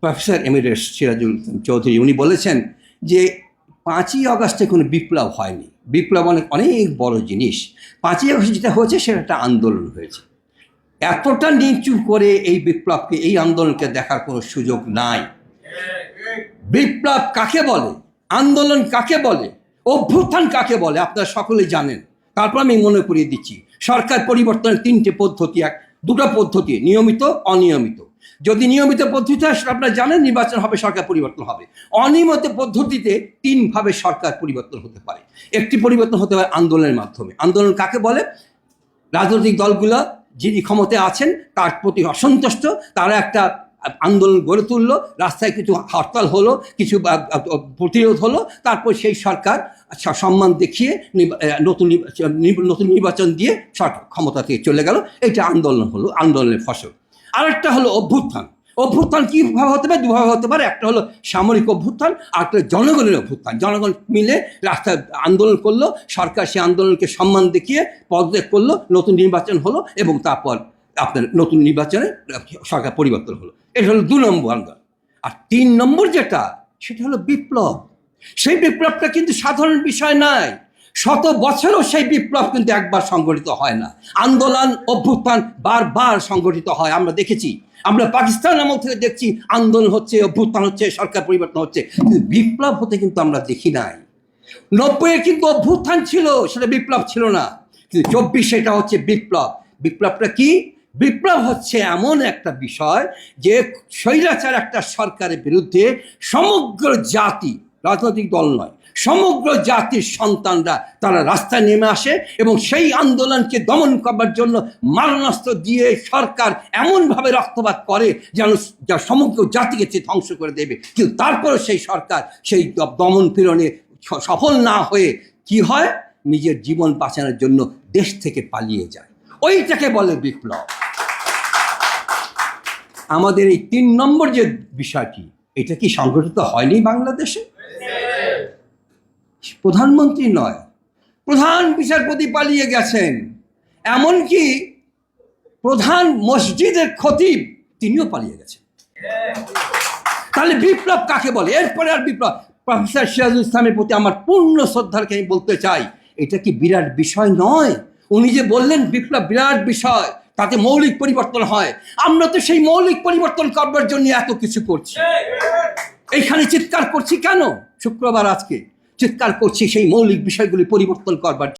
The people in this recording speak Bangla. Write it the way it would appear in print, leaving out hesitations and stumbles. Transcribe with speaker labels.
Speaker 1: প্রফেসর এমিরেটস সিরাজুল চৌধুরী উনি বলেছেন যে 5ই আগস্টে কোনো বিপ্লব হয়নি, বিপ্লব অনেক বড় জিনিস। 5ই আগস্ট যেটা হয়েছে সেটা একটা আন্দোলন হয়েছে। এতটা নিচু করে এই বিপ্লবকে, এই আন্দোলনকে দেখার কোনো সুযোগ নাই। বিপ্লব কাকে বলে, আন্দোলন কাকে বলে, অভ্যুত্থান কাকে বলে আপনারা সকলেই জানেন। তারপর আমি মনে করিয়ে দিচ্ছি, সরকার পরিবর্তনের 3টে পদ্ধতি, দুটো পদ্ধতি, নিয়মিত অনিয়মিত। যদি নিয়মিত পদ্ধতি হয় সেটা আপনারা জানেন, নির্বাচন হবে, সরকার পরিবর্তন হবে। অনিয়মিত পদ্ধতিতে 3 ভাবে সরকার পরিবর্তন হতে পারে। একটি পরিবর্তন হতে পারে আন্দোলনের মাধ্যমে। আন্দোলন কাকে বলে? রাজনৈতিক দলগুলো যিনি ক্ষমতায় আছেন তার প্রতি অসন্তুষ্ট, তারা একটা আন্দোলন গড়ে তুললো, রাস্তায় কিছু হরতাল হলো, কিছু প্রতিরোধ হলো, তারপর সেই সরকার সম্মান দেখিয়ে নতুন নির্বাচন দিয়ে সরকার ক্ষমতা থেকে চলে গেল। এটা আন্দোলন হলো, আন্দোলনের ফসল। আরেকটা হলো অভ্যুত্থান। অভ্যুত্থান কীভাবে হতে পারে? দুভাবে হতে পারে। একটা হলো সামরিক অভ্যুত্থান, আর একটা জনগণের অভ্যুত্থান। জনগণ মিলে রাস্তায় আন্দোলন করলো, সরকার সেই আন্দোলনকে সম্মান দেখিয়ে পদত্যাগ করলো, নতুন নির্বাচন হলো, এবং তারপর আপনার নতুন নির্বাচনে সরকার পরিবর্তন হলো। এটা হলো 2 নম্বর আন্দোলন। আর 3 নম্বর যেটা, সেটা হলো বিপ্লব। সেই বিপ্লবটা কিন্তু সাধারণ বিষয় নয়। 100 বছরও সেই বিপ্লব কিন্তু একবার সংগঠিত হয় না। আন্দোলন অভ্যুত্থান বারবার সংগঠিত হয়, আমরা দেখেছি। আমরা পাকিস্তান আমল থেকে দেখছি আন্দোলন হচ্ছে, অভ্যুত্থান হচ্ছে, সরকার পরিবর্তন হচ্ছে, কিন্তু বিপ্লব হতে কিন্তু আমরা দেখি নাই। 90-এ কিন্তু অভ্যুত্থান ছিল, সেটা বিপ্লব ছিল না। কিন্তু 24 এটা হচ্ছে বিপ্লব। বিপ্লবটা কি? বিপ্লব হচ্ছে এমন একটা বিষয় যে স্বৈরাচার একটা সরকারের বিরুদ্ধে সমগ্র জাতি, রাজনৈতিক দল নয়, সমগ্র জাতির সন্তানরা তারা রাস্তায় নেমে আসে, এবং সেই আন্দোলনকে দমন করবার জন্য মারণাস্ত্র দিয়ে সরকার এমনভাবে রক্তপাত করে যেন যা সমগ্র জাতিকে ধ্বংস করে দেবে। কিন্তু তারপরে সেই সরকার সেই দমন পীড়নে সফল না হয়ে কি হয়? নিজের জীবন বাঁচানোর জন্য দেশ থেকে পালিয়ে যায়। ওইটাকে বলে বিপ্লব। আমাদের এই 3 নম্বর যে বিষয়টি, এটা কি সংগঠিত হয়নি বাংলাদেশে? প্রধানমন্ত্রী নয়, প্রধান বিচারপতি পালিয়ে গেছেন, এমনকি প্রধান মসজিদের খতিব তিনিও পালিয়ে গেছেন। তাহলে বিপ্লব কাকে বলে? এরপরে আর বিপ্লব, প্রফেসর সিরাজুল ইসলামের প্রতি আমার পূর্ণ শ্রদ্ধাকে আমি বলতে চাই, এটা কি বিরাট বিষয় নয়? উনি যে বললেন বিপ্লব বিরাট বিষয়, তাতে মৌলিক পরিবর্তন হয়। আমরা তো সেই মৌলিক পরিবর্তন করবার জন্য এত কিছু করছি। এইখানে চিৎকার করছি কেন? শুক্রবার আজকে চিৎকার করছি সেই মৌলিক বিষয়গুলি পরিবর্তন করবার।